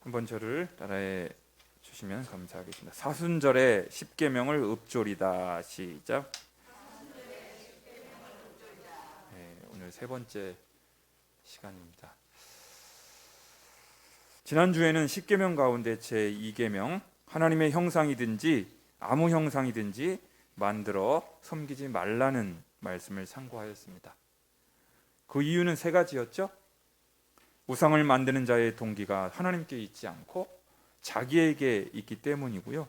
한번 저를 따라해 주시면 감사하겠습니다. 사순절에 십계명을 읊조리다. 시작. 네, 오늘 세 번째 시간입니다. 지난주에는 십계명 가운데 제2계명 하나님의 형상이든지 아무 형상이든지 만들어 섬기지 말라는 말씀을 상고하였습니다. 그 이유는 세 가지였죠. 우상을 만드는 자의 동기가 하나님께 있지 않고 자기에게 있기 때문이고요.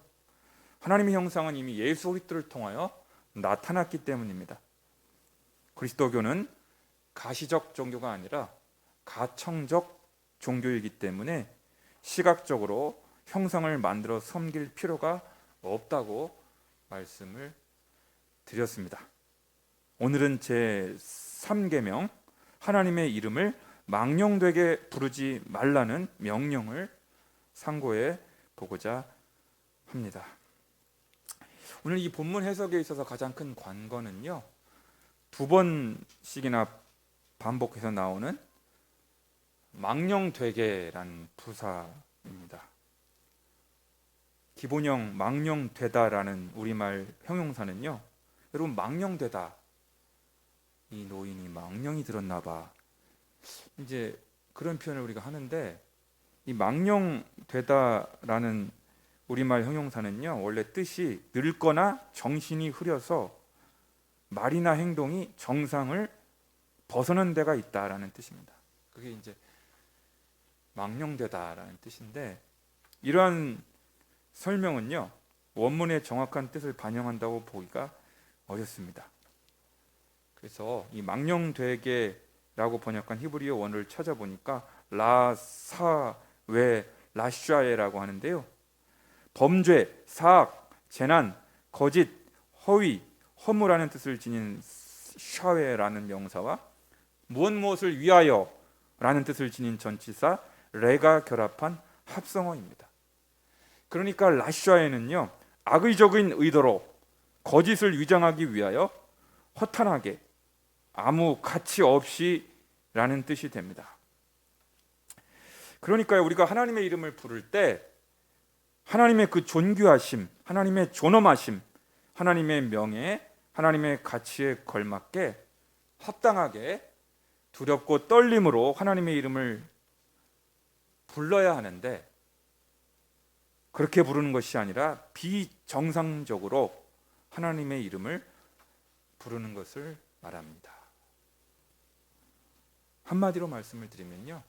하나님의 형상은 이미 예수 그리스도를 통하여 나타났기 때문입니다. 그리스도교는 가시적 종교가 아니라 가청적 종교이기 때문에 시각적으로 형상을 만들어 섬길 필요가 없다고 말씀을 드렸습니다. 오늘은 제3계명 하나님의 이름을 망령되게 부르지 말라는 명령을 상고해 보고자 합니다. 오늘 이 본문 해석에 있어서 가장 큰 관건은요, 두 번씩이나 반복해서 나오는 망령되게라는 부사입니다. 기본형 망령되다라는 우리말 형용사는요, 여러분 망령되다, 이 노인이 망령이 들었나 봐, 이제 그런 표현을 우리가 하는데, 이 망령되다라는 우리말 형용사는요, 원래 뜻이 늙거나 정신이 흐려서 말이나 행동이 정상을 벗어난 데가 있다라는 뜻입니다. 그게 이제 망령되다라는 뜻인데, 이러한 설명은요, 원문의 정확한 뜻을 반영한다고 보기가 어렵습니다. 그래서 이 망령되게라고 번역한 히브리어 원어를 찾아보니까 라사웨 라샤에라고 하는데요, 범죄, 사악, 재난, 거짓, 허위, 허무라는 뜻을 지닌 샤웨라는 명사와 무엇을 위하여 라는 뜻을 지닌 전치사 레가 결합한 합성어입니다. 그러니까 라샤에는요, 악의적인 의도로 거짓을 위장하기 위하여 허탄하게 아무 가치 없이 라는 뜻이 됩니다. 그러니까 우리가 하나님의 이름을 부를 때 하나님의 그 존귀하심, 하나님의 존엄하심, 하나님의 명예, 하나님의 가치에 걸맞게 합당하게 두렵고 떨림으로 하나님의 이름을 불러야 하는데, 그렇게 부르는 것이 아니라 비정상적으로 하나님의 이름을 부르는 것을 말합니다. 한마디로 말씀을 드리면요,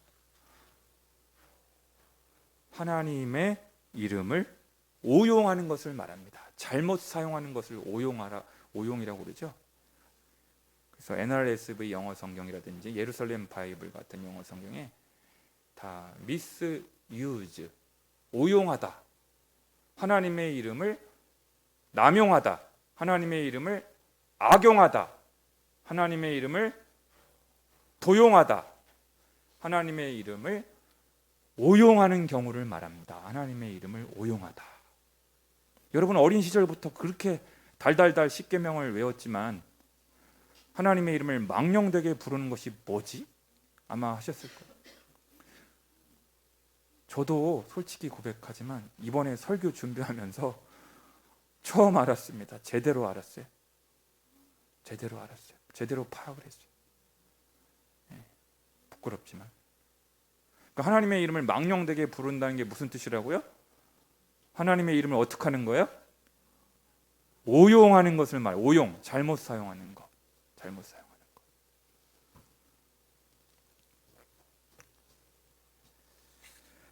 하나님의 이름을 오용하는 것을 말합니다. 잘못 사용하는 것을 오용이라고 그러죠. 그래서 NRSV 영어 성경이라든지 예루살렘 바이블 같은 영어 성경에 다 misuse, 오용하다, 하나님의 이름을 남용하다, 하나님의 이름을 악용하다, 하나님의 이름을 도용하다, 하나님의 이름을 오용하는 경우를 말합니다. 하나님의 이름을 오용하다. 여러분 어린 시절부터 그렇게 달달달 십계명을 외웠지만 하나님의 이름을 망령되게 부르는 것이 뭐지? 아마 하셨을 거예요. 저도 솔직히 고백하지만 이번에 설교 준비하면서 처음 알았습니다. 제대로 알았어요. 제대로 파악을 했어요. 부끄럽지만. 그러니까 하나님의 이름을 망령되게 부른다는 게 무슨 뜻이라고요? 하나님의 이름을 어떻게 하는 거예요? 오용하는 것을 말해요. 오용, 잘못 사용하는 거.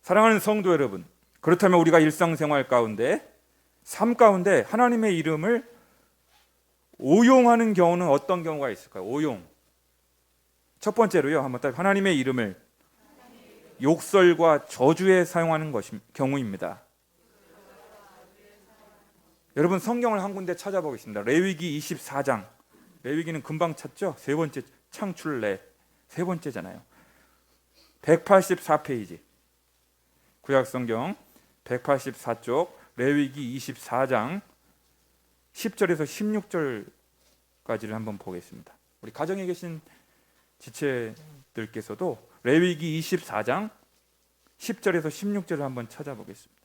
사랑하는 성도 여러분, 그렇다면 우리가 일상생활 가운데, 삶 가운데 하나님의 이름을 오용하는 경우는 어떤 경우가 있을까요? 오용. 첫 번째로요, 한번 딱 하나님의 이름을 욕설과 저주에 사용하는 경우입니다. 여러분 성경을 한 군데 찾아보겠습니다. 레위기 24장. 레위기는 금방 찾죠? 세 번째 창출래 세 번째잖아요. 184페이지. 구약성경 184쪽 레위기 24장 10절에서 16절까지를 한번 보겠습니다. 우리 가정에 계신 지체들께서도 레위기 24장 10절에서 16절을 한번 찾아보겠습니다.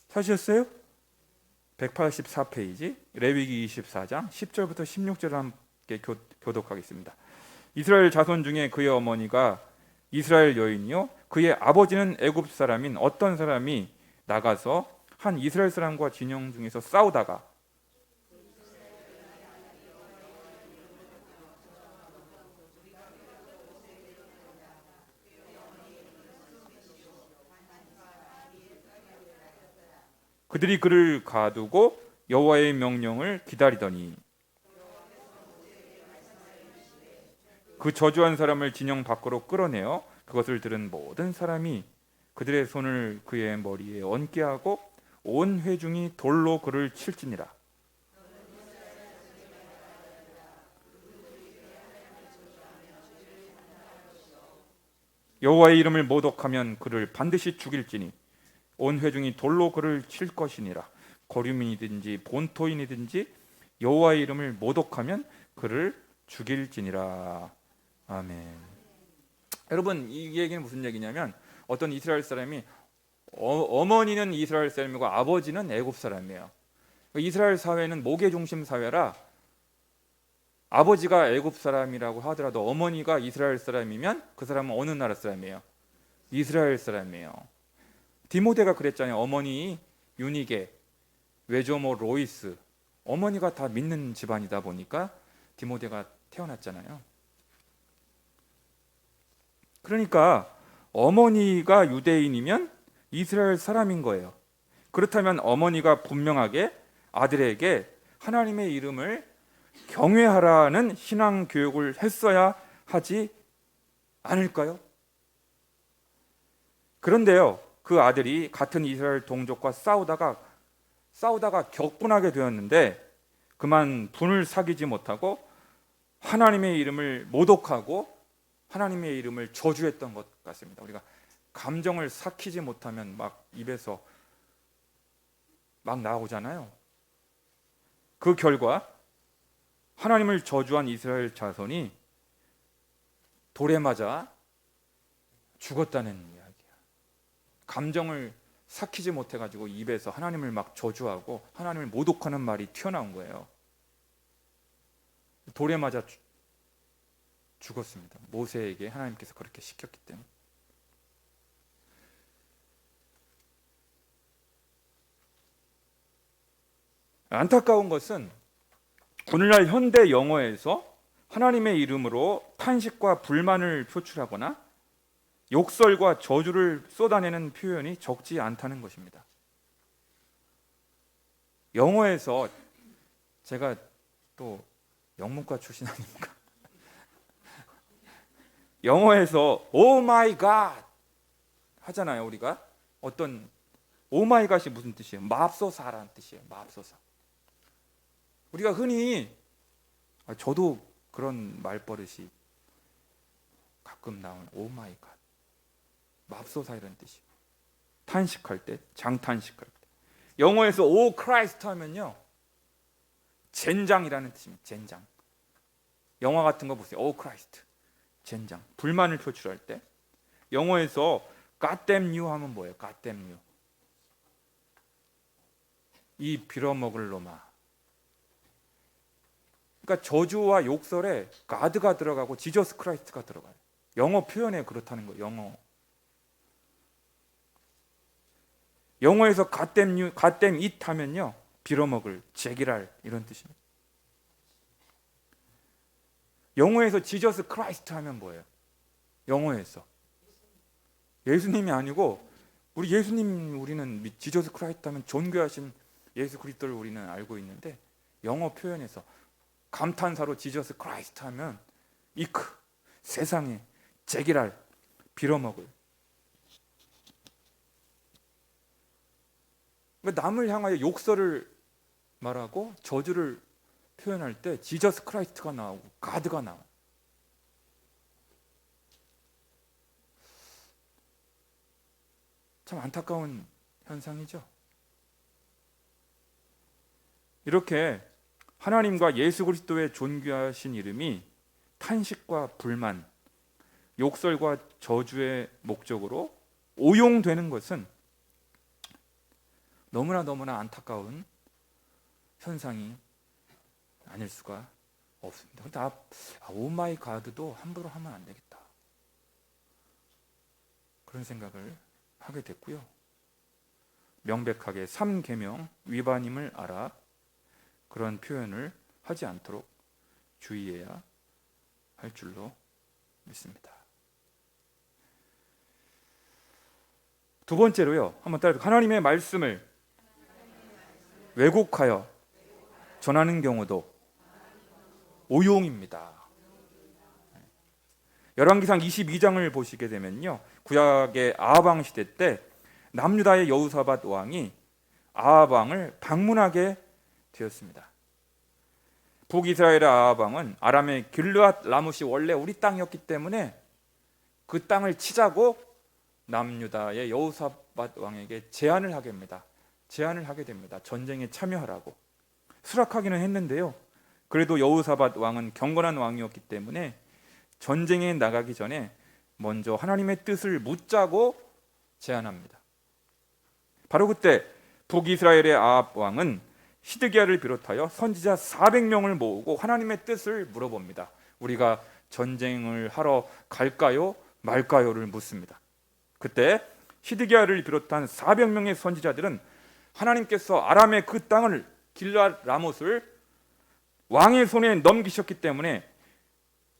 찾으셨어요? 184페이지 레위기 24장 10절부터 16절을 함께 교독하겠습니다. 이스라엘 자손 중에 그의 어머니가 이스라엘 여인이요 그의 아버지는 애굽 사람인 어떤 사람이 나가서 한 이스라엘 사람과 진영 중에서 싸우다가 그들이 그를 가두고 여호와의 명령을 기다리더니 그 저주한 사람을 진영 밖으로 끌어내어 그것을 들은 모든 사람이 그들의 손을 그의 머리에 얹게 하고 온 회중이 돌로 그를 칠지니라. 여호와의 이름을 모독하면 그를 반드시 죽일지니 온 회중이 돌로 그를 칠 것이니라. 거류민이든지 본토인이든지 여호와의 이름을 모독하면 그를 죽일지니라. 아멘. 여러분 이 얘기는 무슨 얘기냐면 어떤 이스라엘 사람이 어머니는 이스라엘 사람이고 아버지는 애굽 사람이에요. 이스라엘 사회는 모계 중심 사회라 아버지가 애굽 사람이라고 하더라도 어머니가 이스라엘 사람이면 그 사람은 어느 나라 사람이에요? 이스라엘 사람이에요. 디모데가 그랬잖아요. 어머니 유니게, 외조모 로이스, 어머니가 다 믿는 집안이다 보니까 디모데가 태어났잖아요. 그러니까 어머니가 유대인이면 이스라엘 사람인 거예요. 그렇다면 어머니가 분명하게 아들에게 하나님의 이름을 경외하라는 신앙 교육을 했어야 하지 않을까요? 그런데요, 그 아들이 같은 이스라엘 동족과 싸우다가 격분하게 되었는데 그만 분을 사귀지 못하고 하나님의 이름을 모독하고 하나님의 이름을 저주했던 것 같습니다. 우리가 감정을 삭히지 못하면 막 입에서 막 나오잖아요. 그 결과 하나님을 저주한 이스라엘 자손이 돌에 맞아 죽었다는 이야기야. 감정을 삭히지 못해가지고 입에서 하나님을 막 저주하고 하나님을 모독하는 말이 튀어나온 거예요. 돌에 맞아 죽었습니다. 모세에게 하나님께서 그렇게 시켰기 때문에. 안타까운 것은 오늘날 현대 영어에서 하나님의 이름으로 탄식과 불만을 표출하거나 욕설과 저주를 쏟아내는 표현이 적지 않다는 것입니다. 영어에서 제가 또 영문과 출신 아닙니까? 영어에서 오 마이 갓 하잖아요. 우리가 어떤 오 마이 갓이 무슨 뜻이에요? 맙소사라는 뜻이에요. 맙소사. 우리가 흔히 저도 그런 말버릇이 가끔 나오는 오 마이 갓 맙소사 이런 뜻이에요. 탄식할 때, 장탄식할 때. 영어에서 오 크라이스트 하면요 젠장이라는 뜻입니다. 젠장. 영화 같은 거 보세요. 오 크라이스트 젠장. 불만을 표출할 때. 영어에서 God damn you 하면 뭐예요? God damn you. 이 빌어먹을 놈아. 그러니까 저주와 욕설에 God가 들어가고 지저스 크라이스트가 들어가요. 영어 표현에 그렇다는 거예요. 영어에서 God damn you, God damn it 하면요 빌어먹을, 제기랄 이런 뜻입니다. 영어에서 지저스 크라이스트 하면 뭐예요? 영어에서 예수님이 아니고 우리 예수님 우리는 지저스 크라이스트 하면 존귀하신 예수 그리스도를 우리는 알고 있는데 영어 표현에서 감탄사로 지저스 크라이스트 하면 이크 세상에 제기랄 빌어먹을. 그러니까 남을 향하여 욕설을 말하고 저주를 표현할 때 지저스 크라이스트가 나오고 가드가 나와요. 참 안타까운 현상이죠. 이렇게 하나님과 예수 그리스도의 존귀하신 이름이 탄식과 불만, 욕설과 저주의 목적으로 오용되는 것은 너무나 안타까운 현상이 아닐 수가 없습니다. 근데 오 마이 가드도 함부로 하면 안 되겠다, 그런 생각을 하게 됐고요. 명백하게 3계명 위반임을 알아 그런 표현을 하지 않도록 주의해야 할 줄로 믿습니다. 두 번째로요, 한번 따라 하나님의 말씀을 왜곡하여 전하는 경우도 오용입니다. 열왕기상 22장을 보시게 되면요, 구약의 아합 왕 시대 때 남유다의 여호사밧 왕이 아합 왕을 방문하게 되었습니다. 북이스라엘의 아합 왕은 아람의 길르앗 라못이 원래 우리 땅이었기 때문에 그 땅을 치자고 남유다의 여호사밧 왕에게 제안을 하게 됩니다. 전쟁에 참여하라고. 수락하기는 했는데요, 그래도 여호사밧 왕은 경건한 왕이었기 때문에 전쟁에 나가기 전에 먼저 하나님의 뜻을 묻자고 제안합니다. 바로 그때 북이스라엘의 아합 왕은 시드기야를 비롯하여 선지자 400명을 모으고 하나님의 뜻을 물어봅니다. 우리가 전쟁을 하러 갈까요 말까요를 묻습니다. 그때 시드기야를 비롯한 400명의 선지자들은 하나님께서 아람의 그 땅을 길르앗 라못을 왕의 손에 넘기셨기 때문에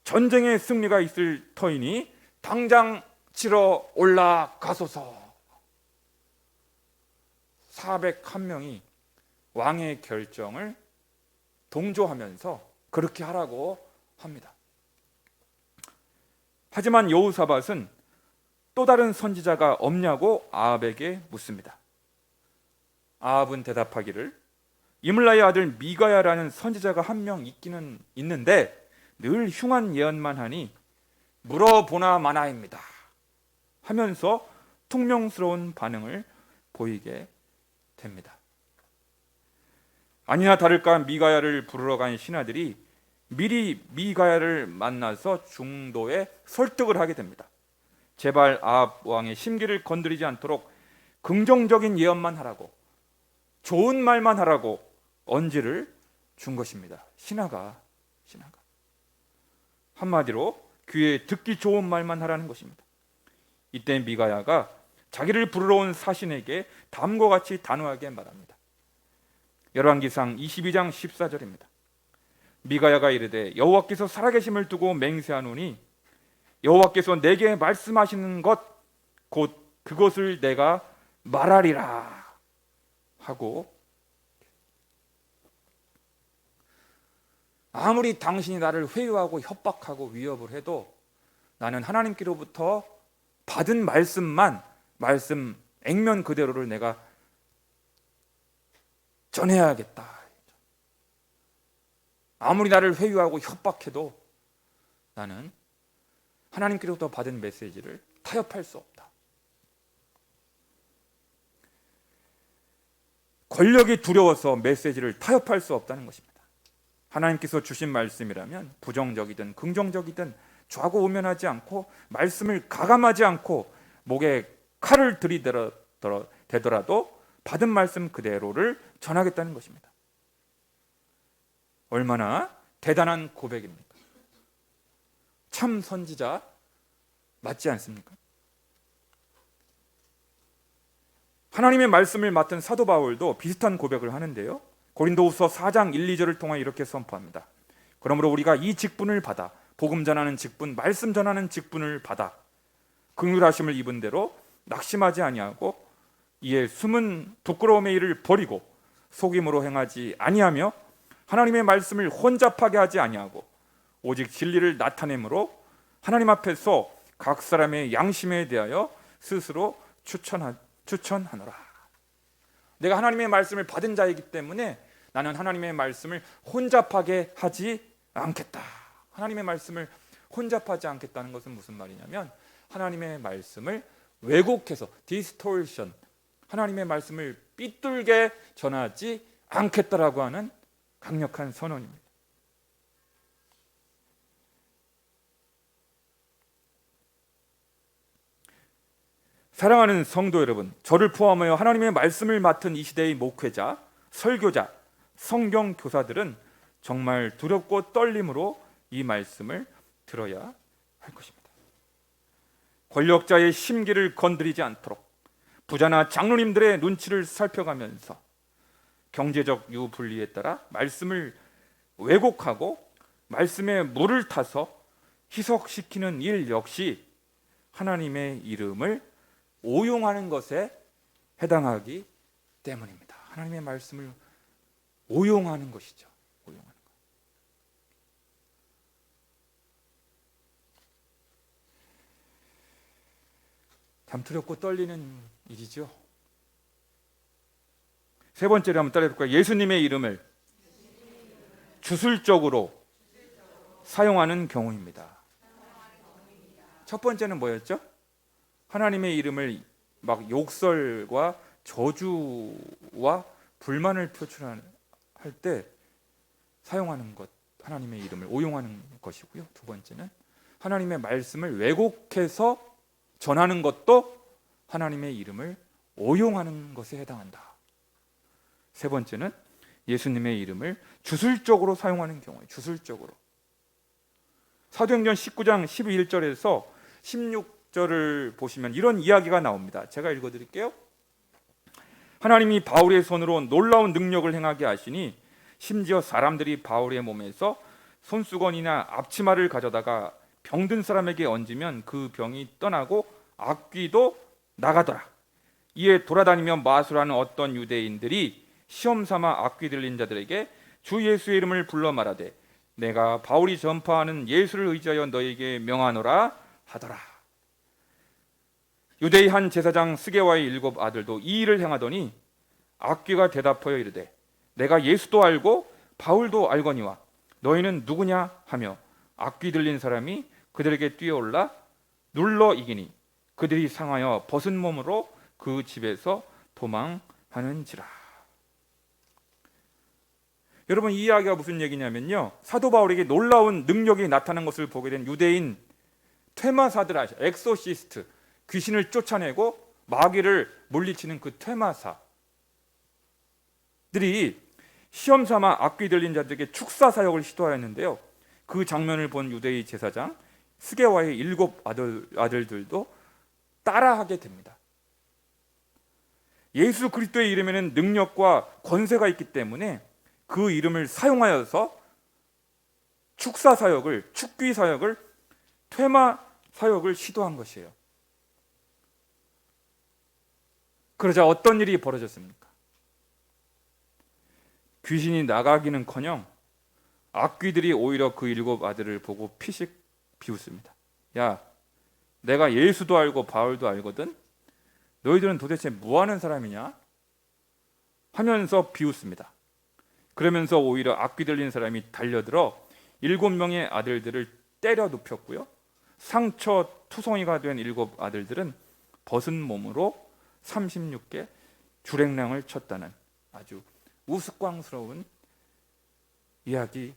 전쟁의 승리가 있을 터이니 당장 치러 올라가소서. 401명이 왕의 결정을 동조하면서 그렇게 하라고 합니다. 하지만 여호사밧은 또 다른 선지자가 없냐고 아합에게 묻습니다. 아합은 대답하기를 이물라의 아들 미가야라는 선지자가 한 명 있기는 있는데 늘 흉한 예언만 하니 물어보나 마나입니다 하면서 퉁명스러운 반응을 보이게 됩니다. 아니나 다를까 미가야를 부르러 간 신하들이 미리 미가야를 만나서 중도에 설득을 하게 됩니다. 제발 아합 왕의 심기를 건드리지 않도록 긍정적인 예언만 하라고, 좋은 말만 하라고 언지를 준 것입니다. 신하가 한마디로 귀에 듣기 좋은 말만 하라는 것입니다. 이때 미가야가 자기를 부르러 온 사신에게 다음과 같이 단호하게 말합니다. 열왕기상 22장 14절입니다. 미가야가 이르되 여호와께서 살아계심을 두고 맹세하노니 여호와께서 내게 말씀하시는 것 곧 그것을 내가 말하리라 하고, 아무리 당신이 나를 회유하고 협박하고 위협을 해도 나는 하나님께로부터 받은 말씀 액면 그대로를 내가 전해야겠다. 아무리 나를 회유하고 협박해도 나는 하나님께로부터 받은 메시지를 타협할 수 없다. 권력이 두려워서 메시지를 타협할 수 없다는 것입니다. 하나님께서 주신 말씀이라면 부정적이든 긍정적이든 좌고우면하지 않고 말씀을 가감하지 않고 목에 칼을 들이대더라도 받은 말씀 그대로를 전하겠다는 것입니다. 얼마나 대단한 고백입니까? 참 선지자 맞지 않습니까? 하나님의 말씀을 맡은 사도 바울도 비슷한 고백을 하는데요, 고린도후서 4장 1, 2절을 통해 이렇게 선포합니다. 그러므로 우리가 이 직분을 받아, 복음 전하는 직분, 말씀 전하는 직분을 받아 긍휼하심을 입은 대로 낙심하지 아니하고 이에 숨은 부끄러움의 일을 버리고 속임으로 행하지 아니하며 하나님의 말씀을 혼잡하게 하지 아니하고 오직 진리를 나타내므로 하나님 앞에서 각 사람의 양심에 대하여 스스로 추천하노라. 내가 하나님의 말씀을 받은 자이기 때문에 나는 하나님의 말씀을 혼잡하게 하지 않겠다. 하나님의 말씀을 혼잡하지 않겠다는 것은 무슨 말이냐면 하나님의 말씀을 왜곡해서 디스토션, 하나님의 말씀을 삐뚤게 전하지 않겠다라고 하는 강력한 선언입니다. 사랑하는 성도 여러분, 저를 포함하여 하나님의 말씀을 맡은 이 시대의 목회자, 설교자, 성경 교사들은 정말 두렵고 떨림으로 이 말씀을 들어야 할 것입니다. 권력자의 심기를 건드리지 않도록 부자나 장로님들의 눈치를 살펴가면서 경제적 유불리에 따라 말씀을 왜곡하고 말씀에 물을 타서 희석시키는 일 역시 하나님의 이름을 오용하는 것에 해당하기 때문입니다. 하나님의 말씀을 오용하는 것이죠. 오용하는 것. 참 두렵고 떨리는 일이죠. 세 번째로 한번 따라해볼까요? 예수님의 이름을 주술적으로 사용하는 경우입니다. 첫 번째는 뭐였죠? 하나님의 이름을 막 욕설과 저주와 불만을 표출할 때 사용하는 것, 하나님의 이름을 오용하는 것이고요. 두 번째는 하나님의 말씀을 왜곡해서 전하는 것도 하나님의 이름을 오용하는 것에 해당한다. 세 번째는 예수님의 이름을 주술적으로 사용하는 경우에 주술적으로. 사도행전 19장 11절에서 16절을 보시면 이런 이야기가 나옵니다. 제가 읽어드릴게요. 하나님이 바울의 손으로 놀라운 능력을 행하게 하시니 심지어 사람들이 바울의 몸에서 손수건이나 앞치마를 가져다가 병든 사람에게 얹으면 그 병이 떠나고 악귀도 나가더라. 이에 돌아다니며 마술하는 어떤 유대인들이 시험 삼아 악귀 들린 자들에게 주 예수의 이름을 불러 말하되 내가 바울이 전파하는 예수를 의지하여 너에게 명하노라 하더라. 유대의 한 제사장 스게와의 7 아들도 이 일을 행하더니 악귀가 대답하여 이르되 내가 예수도 알고 바울도 알거니와 너희는 누구냐 하며 악귀 들린 사람이 그들에게 뛰어올라 눌러 이기니 그들이 상하여 벗은 몸으로 그 집에서 도망하는지라. 여러분, 이 이야기가 무슨 얘기냐면요, 사도 바울에게 놀라운 능력이 나타난 것을 보게 된 유대인 퇴마사들 아시죠? 엑소시스트, 귀신을 쫓아내고 마귀를 물리치는 그 퇴마사들이 시험 삼아 악귀 들린 자들에게 축사 사역을 시도하였는데요, 그 장면을 본 유대의 제사장 스게와의 7 아들들도 따라하게 됩니다. 예수 그리스도의 이름에는 능력과 권세가 있기 때문에 그 이름을 사용하여서 축사 사역을, 축귀 사역을, 퇴마 사역을 시도한 것이에요. 그러자 어떤 일이 벌어졌습니까? 귀신이 나가기는커녕 악귀들이 오히려 그 7 아들을 보고 피식 비웃습니다. 야, 내가 예수도 알고 바울도 알거든. 너희들은 도대체 뭐하는 사람이냐? 하면서 비웃습니다. 그러면서 오히려 악귀 들린 사람이 달려들어 7명의 아들들을 때려 눕혔고요, 상처 투성이가 된 7 아들들은 벗은 몸으로 36개 주랭랑을 쳤다는 아주 우스꽝스러운 이야기입니다.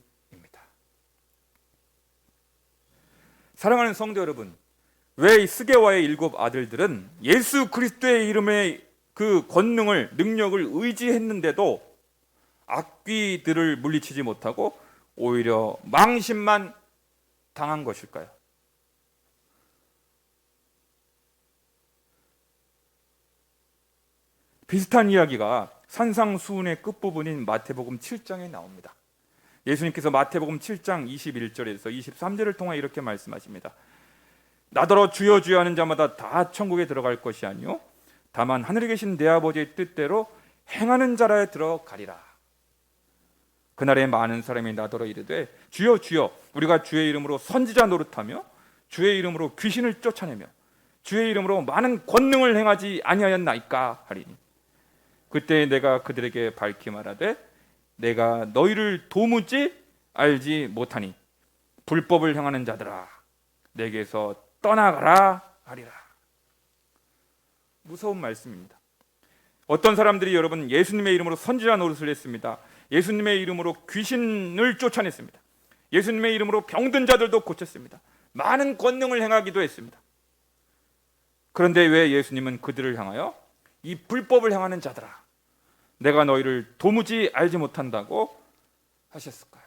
사랑하는 성도 여러분, 왜 이 스게와의 7 아들들은 예수 그리스도의 이름의 그 권능을, 능력을 의지했는데도 악귀들을 물리치지 못하고 오히려 망신만 당한 것일까요? 비슷한 이야기가 산상수훈의 끝부분인 마태복음 7장에 나옵니다. 예수님께서 마태복음 7장 21절에서 23절을 통해 이렇게 말씀하십니다. 나더러 주여 주여 하는 자마다 다 천국에 들어갈 것이 아니요 다만 하늘에 계신 내 아버지의 뜻대로 행하는 자라에 들어가리라. 그날에 많은 사람이 나더러 이르되 주여 주여 우리가 주의 이름으로 선지자 노릇하며 주의 이름으로 귀신을 쫓아내며 주의 이름으로 많은 권능을 행하지 아니하였나이까 하리니 그때 내가 그들에게 밝히 말하되 내가 너희를 도무지 알지 못하니 불법을 행하는 자들아 내게서 떠나가라 하리라. 무서운 말씀입니다. 어떤 사람들이 여러분 예수님의 이름으로 선지자 노릇을 했습니다. 예수님의 이름으로 귀신을 쫓아냈습니다. 예수님의 이름으로 병든 자들도 고쳤습니다. 많은 권능을 행하기도 했습니다. 그런데 왜 예수님은 그들을 향하여 이 불법을 행하는 자들아, 내가 너희를 도무지 알지 못한다고 하셨을까요?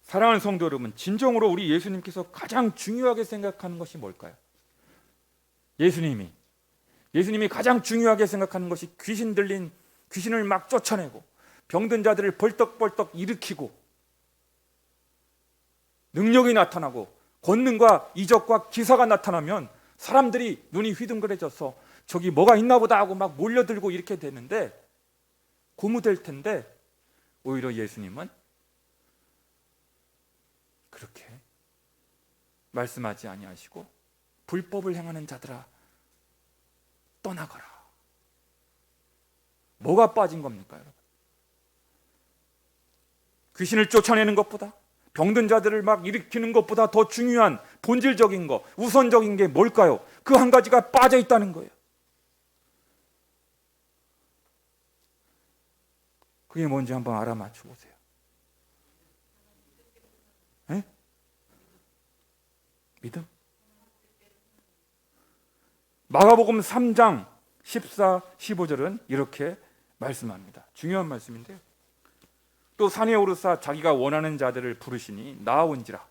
사랑하는 성도 여러분, 진정으로 우리 예수님께서 가장 중요하게 생각하는 것이 뭘까요? 예수님이 가장 중요하게 생각하는 것이 귀신 들린 귀신을 막 쫓아내고 병든 자들을 벌떡벌떡 일으키고 능력이 나타나고 권능과 이적과 기사가 나타나면 사람들이 눈이 휘둥그레져서 저기 뭐가 있나 보다 하고 막 몰려들고 이렇게 되는데, 고무될 텐데, 오히려 예수님은 그렇게 말씀하지 아니하시고 불법을 행하는 자들아 떠나가라. 뭐가 빠진 겁니까, 여러분? 귀신을 쫓아내는 것보다, 병든 자들을 막 일으키는 것보다 더 중요한 본질적인 것, 우선적인 게 뭘까요? 그 한 가지가 빠져 있다는 거예요. 그게 뭔지 한번 알아맞혀 보세요. 네? 믿음? 마가복음 3장 14, 15절은 이렇게 말씀합니다. 중요한 말씀인데요. 또 산에 오르사 자기가 원하는 자들을 부르시니 나아온지라.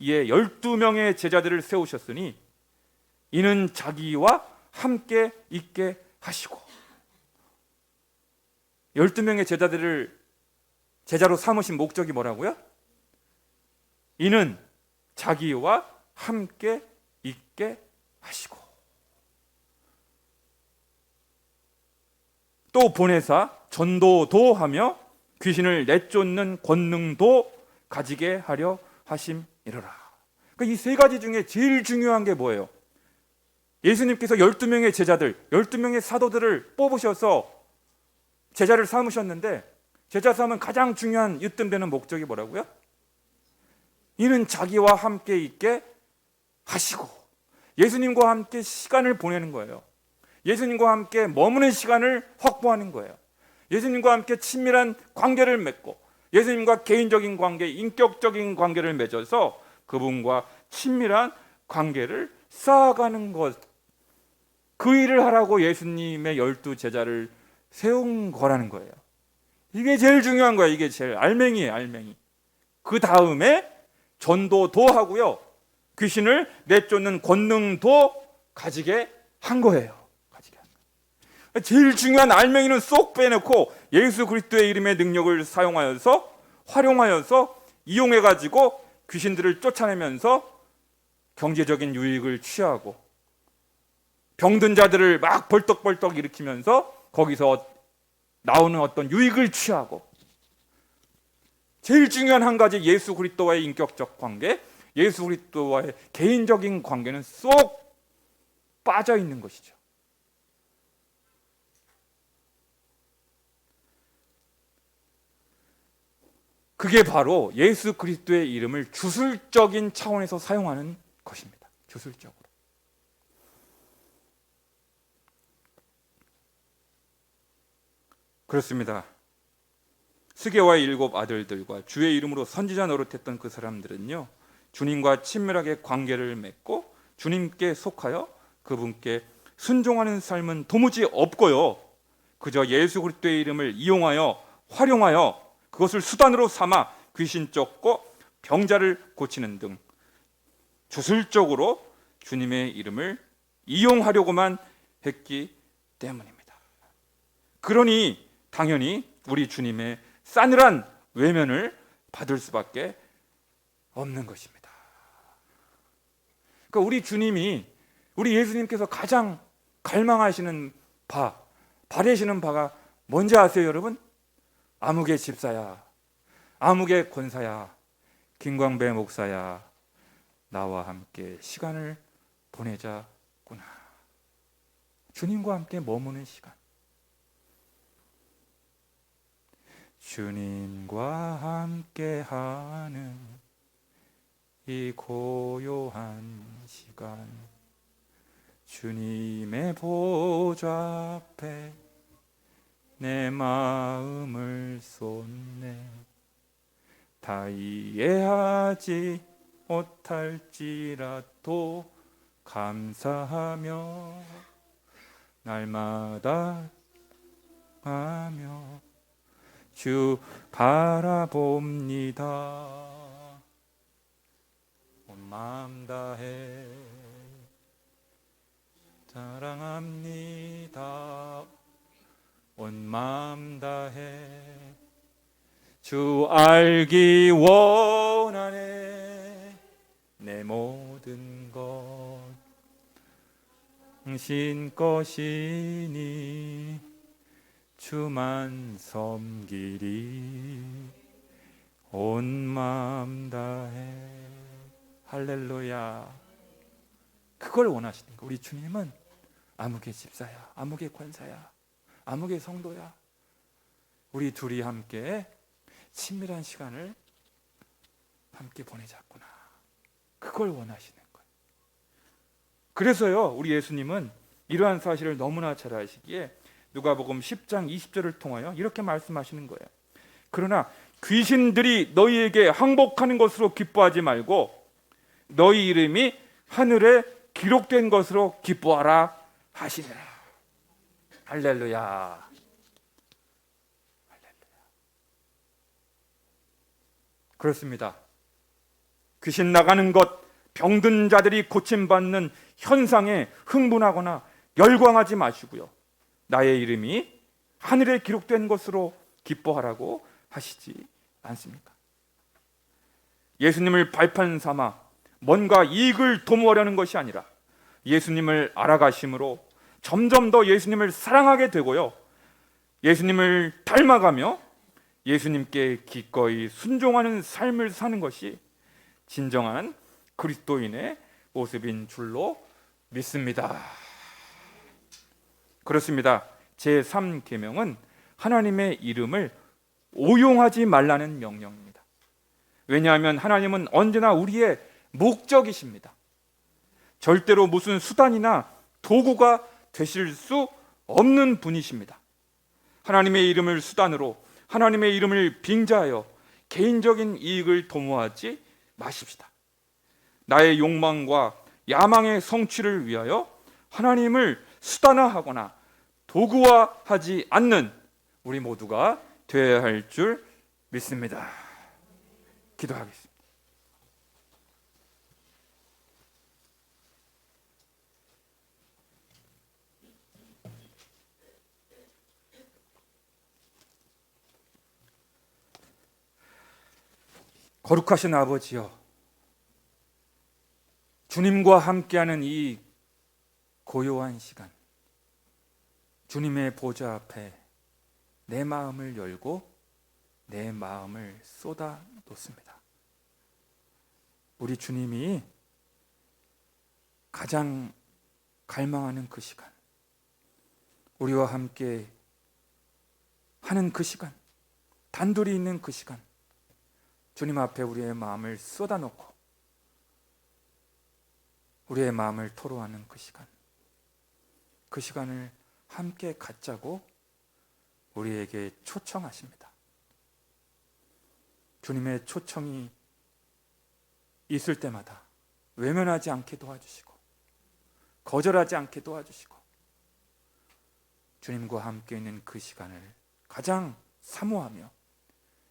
이에 12명의 제자들을 세우셨으니 이는 자기와 함께 있게 하시고. 12명의 제자들을 제자로 삼으신 목적이 뭐라고요? 이는 자기와 함께 있게 하시고. 또 보내사 전도도 하며 귀신을 내쫓는 권능도 가지게 하려 하심이로라. 그러니까 이 세 가지 중에 제일 중요한 게 뭐예요? 예수님께서 12명의 제자들, 12명의 사도들을 뽑으셔서 제자를 삼으셨는데, 제자 삼은 가장 중요한 으뜸되는 목적이 뭐라고요? 이는 자기와 함께 있게 하시고, 예수님과 함께 시간을 보내는 거예요. 예수님과 함께 머무는 시간을 확보하는 거예요. 예수님과 함께 친밀한 관계를 맺고, 예수님과 개인적인 관계, 인격적인 관계를 맺어서 그분과 친밀한 관계를 쌓아가는 것, 그 일을 하라고 예수님의 12제자를 세운 거라는 거예요. 이게 제일 중요한 거예요. 이게 제일 알맹이에요, 알맹이. 그 다음에 전도도 하고요, 귀신을 내쫓는 권능도 가지게 한 거예요. 제일 중요한 알맹이는 쏙 빼놓고 예수 그리스도의 이름의 능력을 사용하여서, 활용하여서, 이용해가지고 귀신들을 쫓아내면서 경제적인 유익을 취하고, 병든 자들을 막 벌떡벌떡 일으키면서 거기서 나오는 어떤 유익을 취하고, 제일 중요한 한 가지 예수 그리스도와의 인격적 관계, 예수 그리스도와의 개인적인 관계는 쏙 빠져 있는 것이죠. 그게 바로 예수 그리스도의 이름을 주술적인 차원에서 사용하는 것입니다. 주술적으로. 그렇습니다. 스게와의 7 아들들과 주의 이름으로 선지자 노릇했던 그 사람들은요, 주님과 친밀하게 관계를 맺고 주님께 속하여 그분께 순종하는 삶은 도무지 없고요, 그저 예수 그리스도의 이름을 이용하여, 활용하여 그것을 수단으로 삼아 귀신 쫓고 병자를 고치는 등 주술적으로 주님의 이름을 이용하려고만 했기 때문입니다. 그러니 당연히 우리 주님의 싸늘한 외면을 받을 수밖에 없는 것입니다. 그러니까 우리 주님이, 우리 예수님께서 가장 갈망하시는 바, 바라시는 바가 뭔지 아세요, 여러분? 아무개 집사야, 아무개 권사야, 김광배 목사야, 나와 함께 시간을 보내자꾸나. 주님과 함께 머무는 시간, 주님과 함께하는 이 고요한 시간, 주님의 보좌 앞에 내 마음을 쏟네. 다 이해하지 못할지라도 감사하며 날마다 하며 주 바라봅니다. 온 마음 다해 사랑합니다. 온 마음 다해 주 알기 원하네. 내 모든 것 당신 것이니 주만 섬기리. 온 마음 다해. 할렐루야. 그걸 원하시는 거. 우리 주님은 암흑의 집사야, 암흑의 권사야, 암흑의 성도야. 우리 둘이 함께 친밀한 시간을 함께 보내자꾸나. 그걸 원하시는 거예요. 그래서요, 우리 예수님은 이러한 사실을 너무나 잘 아시기에 누가복음 10장 20절을 통하여 이렇게 말씀하시는 거예요. 그러나 귀신들이 너희에게 항복하는 것으로 기뻐하지 말고 너희 이름이 하늘에 기록된 것으로 기뻐하라 하시니라. 할렐루야. 그렇습니다. 귀신 나가는 것, 병든 자들이 고침받는 현상에 흥분하거나 열광하지 마시고요, 나의 이름이 하늘에 기록된 것으로 기뻐하라고 하시지 않습니까? 예수님을 발판 삼아 뭔가 이익을 도모하려는 것이 아니라 예수님을 알아가심으로 점점 더 예수님을 사랑하게 되고요, 예수님을 닮아가며 예수님께 기꺼이 순종하는 삶을 사는 것이 진정한 그리스도인의 모습인 줄로 믿습니다. 그렇습니다. 제3계명은 하나님의 이름을 오용하지 말라는 명령입니다. 왜냐하면 하나님은 언제나 우리의 목적이십니다. 절대로 무슨 수단이나 도구가 되실 수 없는 분이십니다. 하나님의 이름을 수단으로, 하나님의 이름을 빙자하여 개인적인 이익을 도모하지 마십시다. 나의 욕망과 야망의 성취를 위하여 하나님을 수단화하거나 도구화하지 않는 우리 모두가 되어야 할 줄 믿습니다. 기도하겠습니다. 거룩하신 아버지여, 주님과 함께하는 이 고요한 시간, 주님의 보좌 앞에 내 마음을 열고 내 마음을 쏟아 놓습니다. 우리 주님이 가장 갈망하는 그 시간, 우리와 함께 하는 그 시간, 단둘이 있는 그 시간, 주님 앞에 우리의 마음을 쏟아놓고 우리의 마음을 토로하는 그 시간, 그 시간을 함께 갖자고 우리에게 초청하십니다. 주님의 초청이 있을 때마다 외면하지 않게 도와주시고 거절하지 않게 도와주시고 주님과 함께 있는 그 시간을 가장 사모하며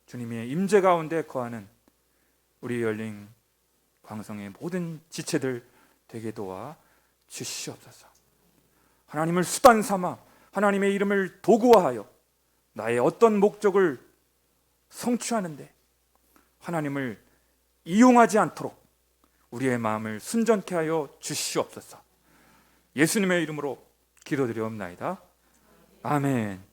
주님의 임재 가운데 거하는 우리 열린 광성의 모든 지체들 되게 도와 주시옵소서. 하나님을 수단 삼아 하나님의 이름을 도구화하여 나의 어떤 목적을 성취하는데 하나님을 이용하지 않도록 우리의 마음을 순전케 하여 주시옵소서. 예수님의 이름으로 기도드리옵나이다. 아멘.